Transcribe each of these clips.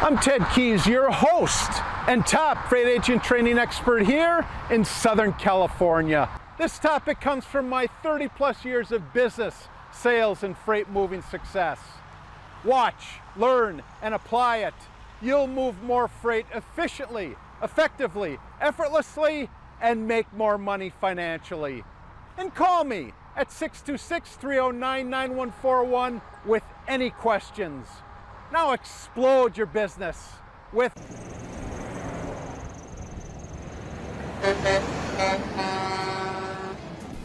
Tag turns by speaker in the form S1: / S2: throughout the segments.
S1: I'm Ted Keys, your host and top freight agent training expert here in Southern California. This topic comes from my 30+ years of business, sales, and freight moving success. Watch, learn, and apply it. You'll move more freight efficiently, effectively, effortlessly, and make more money financially. And call me at 626-309-9141 with any questions. Now explode your business with...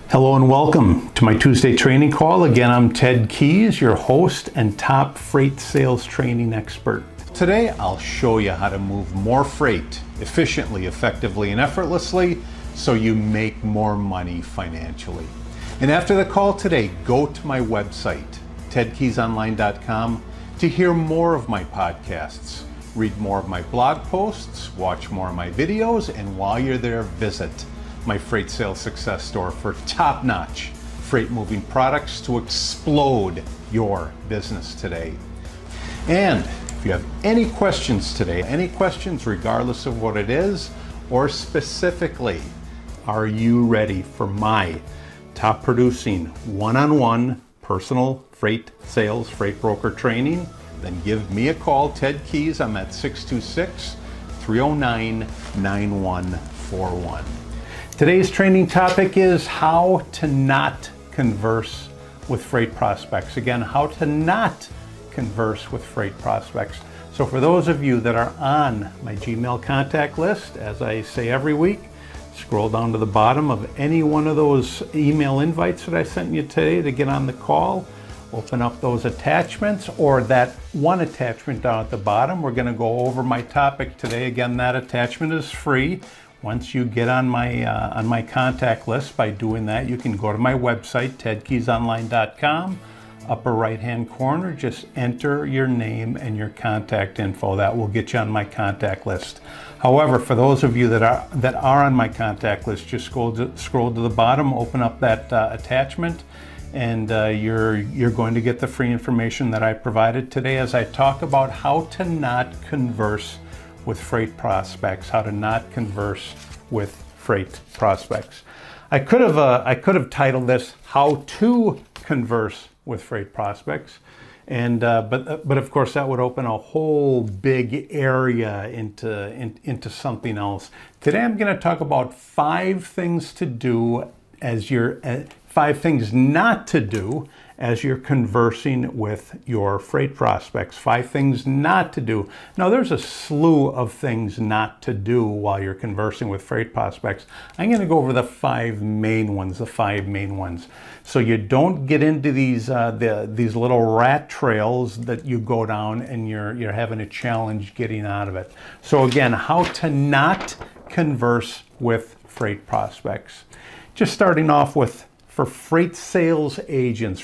S2: Hello and welcome to my Tuesday training call. Again, I'm Ted Keys, your host and top freight sales training expert. Today, I'll show you how to move more freight efficiently, effectively, and effortlessly so you make more money financially. And after the call today, go to my website, tedkeysonline.com, to hear more of my podcasts, read more of my blog posts, watch more of my videos, and while you're there, visit my Freight Sales Success Store for top-notch freight moving products to explode your business today. And if you have any questions today, any questions regardless of what it is, or specifically, are you ready for my top producing one-on-one personal freight sales, freight broker training, then give me a call, Ted Keys. I'm at 626-309-9141. Today's training topic is how to not converse with freight prospects. Again, how to not converse with freight prospects. So for those of you that are on my Gmail contact list, as I say every week, scroll down to the bottom of any one of those email invites that I sent you today to get on the call. Open up those attachments or that one attachment down at the bottom. We're going to go over my topic today. Again, that attachment is free. Once you get on my contact list, by doing that, you can go to my website, tedkeysonline.com. Upper right-hand corner, just enter your name and your contact info. That will get you on my contact list. However, for those of you that are on my contact list, just scroll to the bottom, open up that attachment, and you're going to get the free information that I provided today as I talk about how to not converse with freight prospects, how to not converse with freight prospects. I could have titled this "How to Converse with Freight Prospects," and but of course that would open a whole big area into something else. Today I'm going to talk about 5 things to do as you're 5 things not to do as you're conversing with your freight prospects. 5 things not to do. Now there's a slew of things not to do while you're conversing with freight prospects. I'm going to go over the 5 main ones, so you don't get into these little rat trails that you go down and you're having a challenge getting out of it. So again, how to not converse with freight prospects. Just starting off with, for freight sales agents,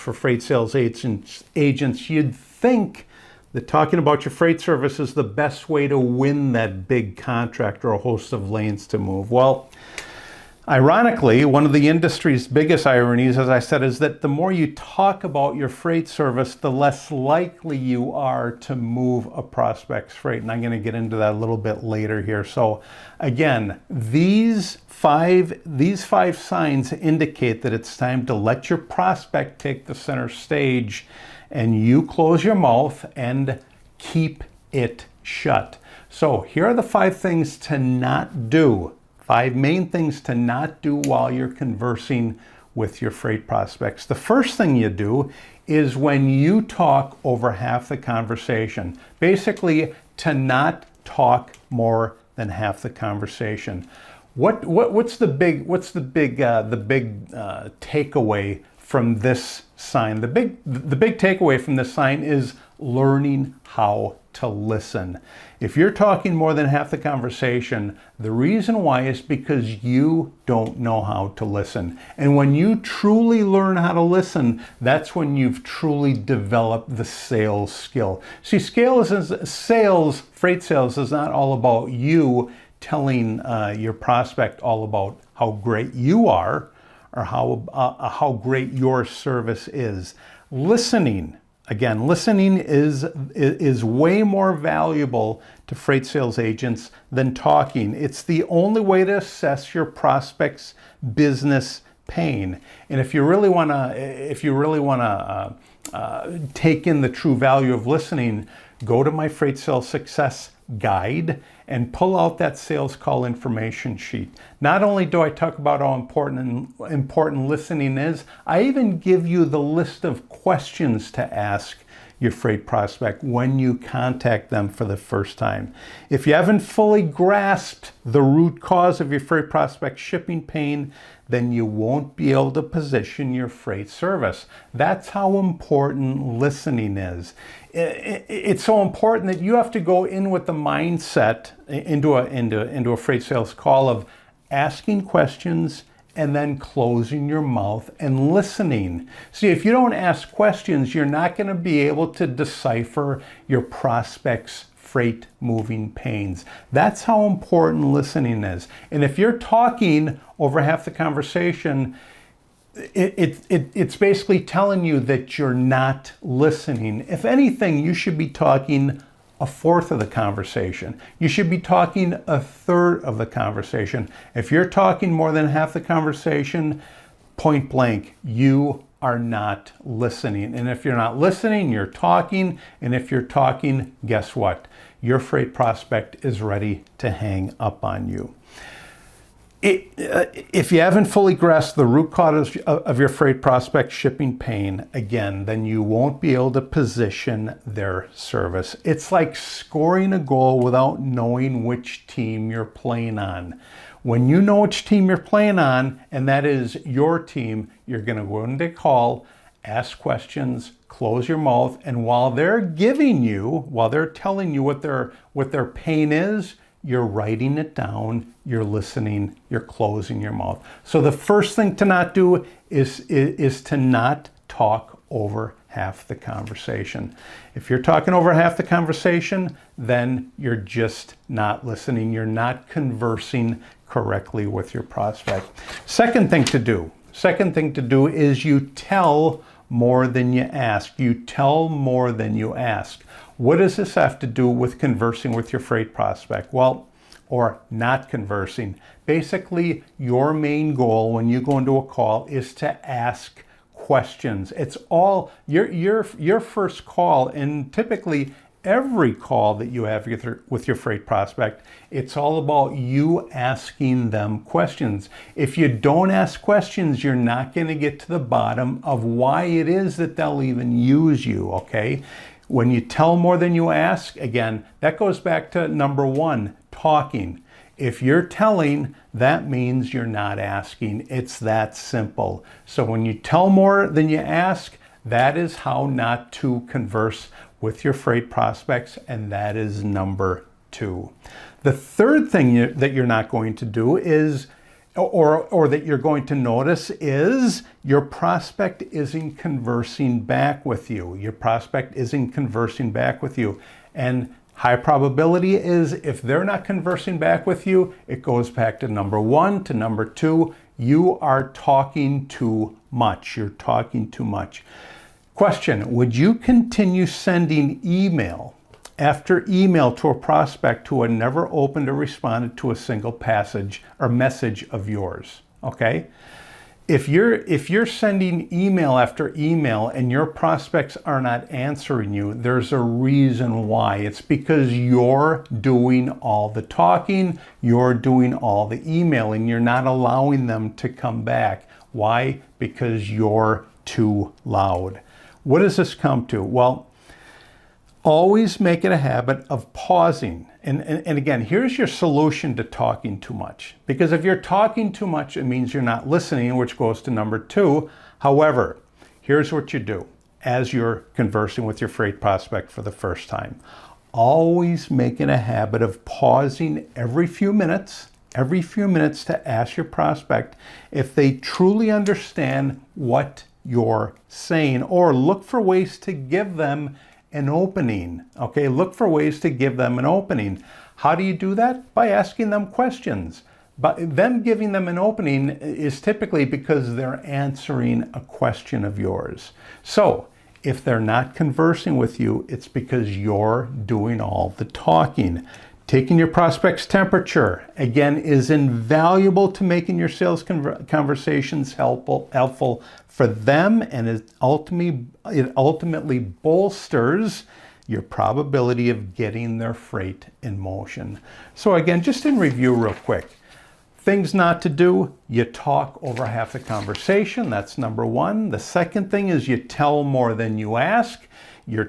S2: you'd think that talking about your freight service is the best way to win that big contract or a host of lanes to move. Well, ironically, one of the industry's biggest ironies, as I said, is that the more you talk about your freight service, the less likely you are to move a prospect's freight. And I'm going to get into that a little bit later here. So again, these five signs indicate that it's time to let your prospect take the center stage and you close your mouth and keep it shut. So here are the 5 things to not do. 5 main things to not do while you're conversing with your freight prospects. The first thing you do is when you talk over half the conversation. Basically, to not talk more than half the conversation. What's the big takeaway from this sign? The big takeaway from this sign is learning how to listen. If you're talking more than half the conversation, the reason why is because you don't know how to listen. And when you truly learn how to listen, that's when you've truly developed the sales skill. See, freight sales is not all about you telling your prospect all about how great you are or how great your service is. Listening is way more valuable to freight sales agents than talking. It's the only way to assess your prospect's business pain. And if you really want to take in the true value of listening, go to my Freight Sales Success Guide and pull out that sales call information sheet. Not only do I talk about how important listening is, I even give you the list of questions to ask your freight prospect when you contact them for the first time. If you haven't fully grasped the root cause of your freight prospect shipping pain, then you won't be able to position your freight service. That's how important listening is. It's so important that you have to go in with the mindset into a freight sales call of asking questions and then closing your mouth and listening. See, if you don't ask questions, you're not going to be able to decipher your prospect's freight moving pains. That's how important listening is. And if you're talking over half the conversation, it's basically telling you that you're not listening. If anything, you should be talking a fourth of the conversation. You should be talking a third of the conversation. If you're talking more than half the conversation, point blank, you are not listening. And if you're not listening, you're talking. And if you're talking, guess what? Your freight prospect is ready to hang up on you. If you haven't fully grasped the root cause of your freight prospect shipping pain, again, then you won't be able to position their service. It's like scoring a goal without knowing which team you're playing on. When you know which team you're playing on, and that is your team, you're going to go into a call, ask questions, close your mouth, and while they're telling you what their pain is, you're writing it down, you're listening, you're closing your mouth. So the first thing to not do is to not talk over half the conversation. If you're talking over half the conversation, then you're just not listening. You're not conversing correctly with your prospect. Second thing to do is you tell more than you ask. You tell more than you ask. What does this have to do with conversing with your freight prospect? Well, or not conversing. Basically, your main goal when you go into a call is to ask questions. It's all your first call, and typically every call that you have with your freight prospect, it's all about you asking them questions. If you don't ask questions, you're not going to get to the bottom of why it is that they'll even use you, okay? When you tell more than you ask, again, that goes back to number one, talking. If you're telling, that means you're not asking. It's that simple. So when you tell more than you ask, that is how not to converse with your freight prospects, and that is number two. The third thing that you're not going to do is, or that you're going to notice is your prospect isn't conversing back with you. Your prospect isn't conversing back with you. And high probability is if they're not conversing back with you, it goes back to number one, to number two, you are talking too much. You're talking too much. Question, would you continue sending email after email to a prospect who had never opened or responded to a single passage or message of yours? Okay? If you're sending email after email and your prospects are not answering you, there's a reason why. It's because you're doing all the talking, you're doing all the emailing, you're not allowing them to come back. Why? Because you're too loud. What does this come to? Well, always make it a habit of pausing. And again, here's your solution to talking too much. Because if you're talking too much, it means you're not listening, which goes to number two. However, here's what you do as you're conversing with your freight prospect for the first time. always make it a habit of pausing every few minutes to ask your prospect if they truly understand what you're saying, or look for ways to give them an opening. Okay, look for ways to give them an opening. How do you do that? By asking them questions. But them giving them an opening is typically because they're answering a question of yours. So if they're not conversing with you, it's because you're doing all the talking. Taking your prospect's temperature, again, is invaluable to making your sales conversations helpful for them, and it ultimately bolsters your probability of getting their freight in motion. So again, just in review real quick, things not to do: you talk over half the conversation. That's number one. The second thing is you tell more than you ask. You're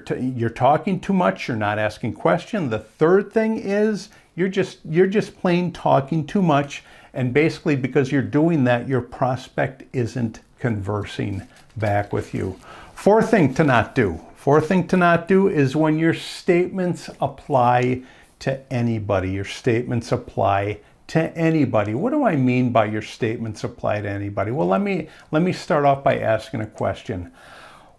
S2: talking too much. You're not asking questions. The third thing is you're just plain talking too much. And basically, because you're doing that, your prospect isn't conversing back with you. Fourth thing to not do is when your statements apply to anybody. Your statements apply to anybody. What do I mean by your statements apply to anybody? Well, let me start off by asking a question.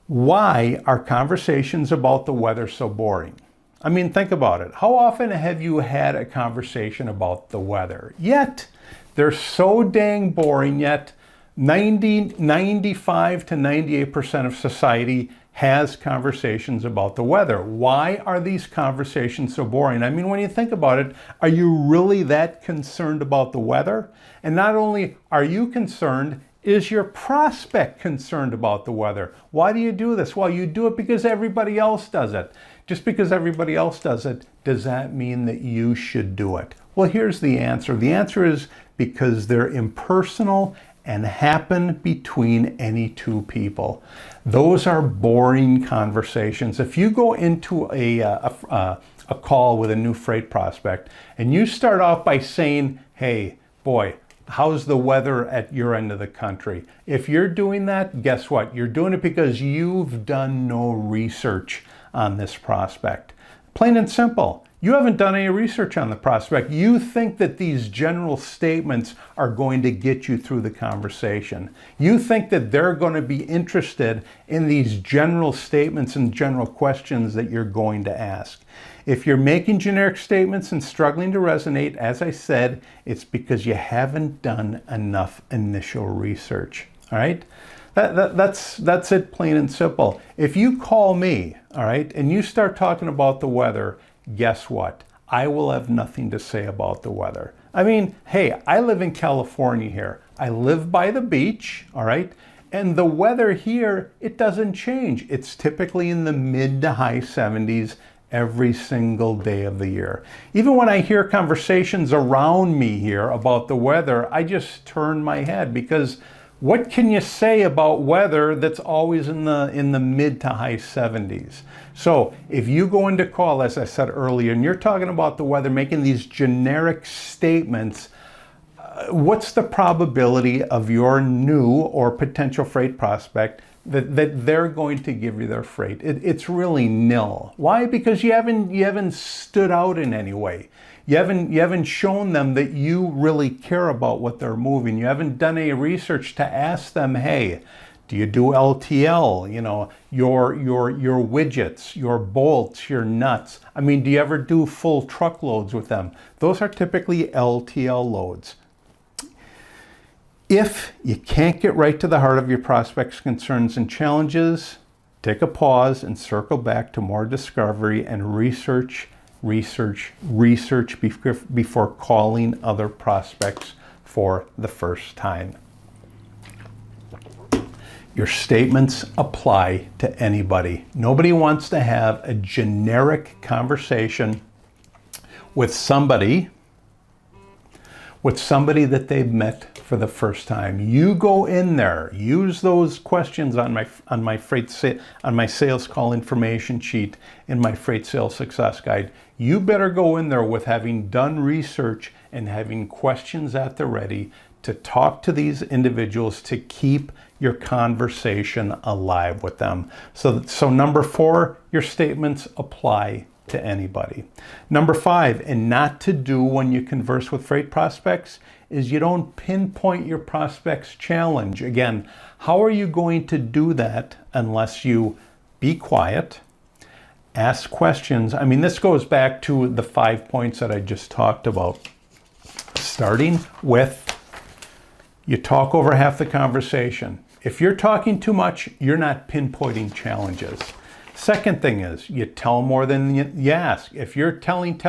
S2: Why are conversations about the weather so boring? I mean, think about it. How often have you had a conversation about the weather? Yet, they're so dang boring, yet 95 to 98% of society has conversations about the weather. Why are these conversations so boring? I mean, when you think about it, are you really that concerned about the weather? And not only are you concerned, is your prospect concerned about the weather? Why do you do this? Well, you do it because everybody else does it. Just because everybody else does it, does that mean that you should do it? Well, here's the answer. The answer is because they're impersonal and happen between any two people. Those are boring conversations. If you go into a call with a new freight prospect and you start off by saying, hey, boy, how's the weather at your end of the country? If you're doing that, guess what? You're doing it because you've done no research on this prospect. Plain and simple. You haven't done any research on the prospect. You think that these general statements are going to get you through the conversation. You think that they're going to be interested in these general statements and general questions that you're going to ask. If you're making generic statements and struggling to resonate, as I said, it's because you haven't done enough initial research. All right? That's it, plain and simple. If you call me, all right, and you start talking about the weather, guess what? I will have nothing to say about the weather. I mean, hey, I live in California here. I live by the beach, all right? And the weather here, it doesn't change. It's typically in the mid to high 70s every single day of the year. Even when I hear conversations around me here about the weather, I just turn my head, because what can you say about weather that's always in the mid to high 70s? So if you go into call, as I said earlier, and you're talking about the weather, making these generic statements, what's the probability of your new or potential freight prospect that they're going to give you their freight? It's really nil. Why? Because you haven't stood out in any way. You haven't shown them that you really care about what they're moving. You haven't done any research to ask them, hey, do you do LTL? You know, your widgets, your bolts, your nuts. I mean, do you ever do full truckloads with them? Those are typically LTL loads. If you can't get right to the heart of your prospect's concerns and challenges, take a pause and circle back to more discovery and research before calling other prospects for the first time. Your statements apply to anybody. Nobody wants to have a generic conversation with somebody that they've met for the first time. You go in there, use those questions on my sales call information sheet in my Freight Sales Success Guide. You better go in there with having done research and having questions at the ready to talk to these individuals to keep your conversation alive with them. So number 4, your statements apply to anybody. Number 5, and not to do when you converse with freight prospects, is you don't pinpoint your prospect's challenge. Again, how are you going to do that unless you be quiet, ask questions? I mean, this goes back to the 5 points that I just talked about. Starting with, you talk over half the conversation. If you're talking too much, you're not pinpointing challenges. Second thing is, you tell more than you ask. If you're telling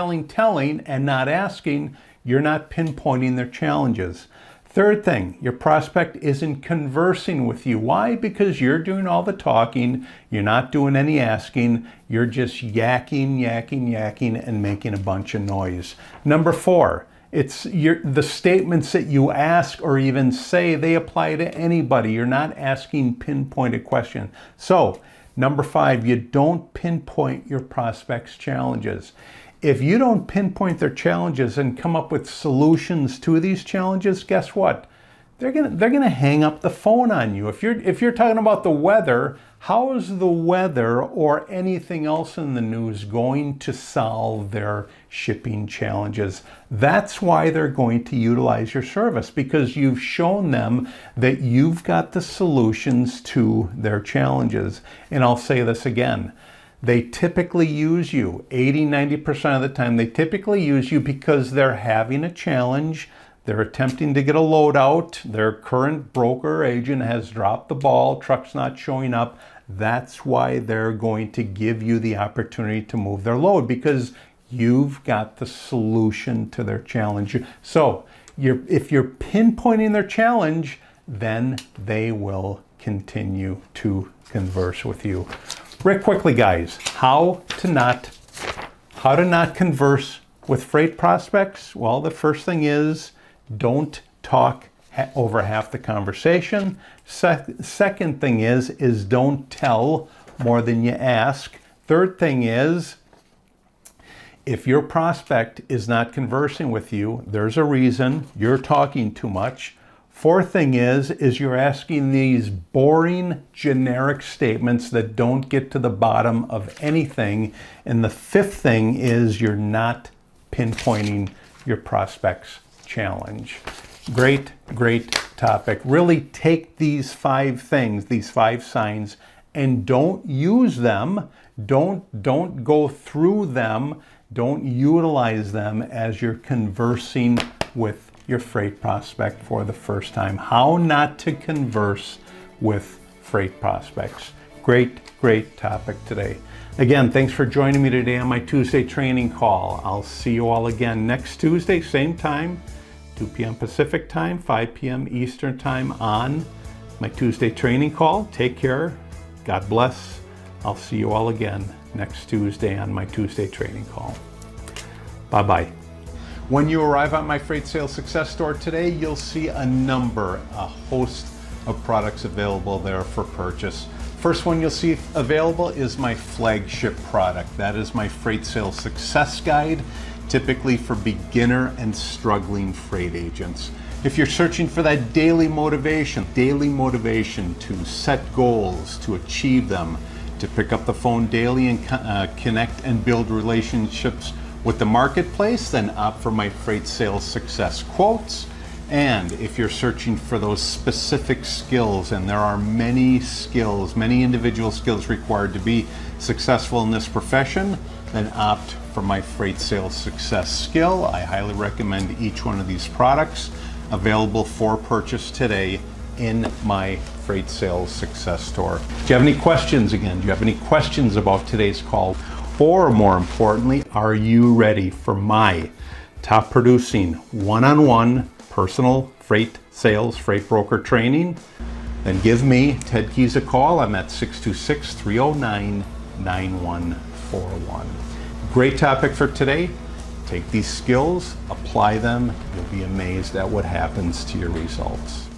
S2: and not asking, you're not pinpointing their challenges. Third thing, your prospect isn't conversing with you. Why? Because you're doing all the talking, you're not doing any asking, you're just yakking, and making a bunch of noise. Number 4, it's the statements that you ask or even say, they apply to anybody. You're not asking pinpointed questions. So, number 5, you don't pinpoint your prospect's challenges. If you don't pinpoint their challenges and come up with solutions to these challenges, guess what? They're gonna hang up the phone on you. If you're talking about the weather, how is the weather or anything else in the news going to solve their shipping challenges? That's why they're going to utilize your service, because you've shown them that you've got the solutions to their challenges. And I'll say this again. They typically use you 80-90% of the time. They typically use you because they're having a challenge. They're attempting to get a load out. Their current broker or agent has dropped the ball. Truck's not showing up. That's why they're going to give you the opportunity to move their load, because you've got the solution to their challenge. So if you're pinpointing their challenge, then they will continue to converse with you. Real quickly, guys, how to not converse with freight prospects? Well, the first thing is, don't talk over half the conversation. Second thing is don't tell more than you ask. Third thing is, if your prospect is not conversing with you, there's a reason. You're talking too much. Fourth thing is you're asking these boring, generic statements that don't get to the bottom of anything. And the fifth thing is you're not pinpointing your prospect's challenge. Great topic. Really take these 5 things, these 5 signs, and don't use them. Don't go through them. Don't utilize them as you're conversing with your freight prospect for the first time. How not to converse with freight prospects. Great topic today. Again, thanks for joining me today on my Tuesday training call. I'll see you all again next Tuesday, same time, 2 p.m. Pacific time, 5 p.m. Eastern time on my Tuesday training call. Take care. God bless. I'll see you all again next Tuesday on my Tuesday training call. Bye-bye. When you arrive at my Freight Sales Success Store today, you'll see a host of products available there for purchase. First one you'll see available is my flagship product. That is my Freight Sales Success Guide, typically for beginner and struggling freight agents. If you're searching for that daily motivation to set goals, to achieve them, to pick up the phone daily and connect and build relationships with the marketplace, then opt for my Freight Sales Success Quotes. And if you're searching for those specific skills, and there are many skills, many individual skills required to be successful in this profession, then opt for my Freight Sales Success Skill. I highly recommend each one of these products, available for purchase today in my Freight Sales Success Store. Do you have any questions again? Do you have any questions about today's call? Or more importantly, are you ready for my top producing one-on-one personal freight sales, freight broker training? Then give me, Ted Keys, a call. I'm at 626-309-9141. Great topic for today. Take these skills, apply them. You'll be amazed at what happens to your results.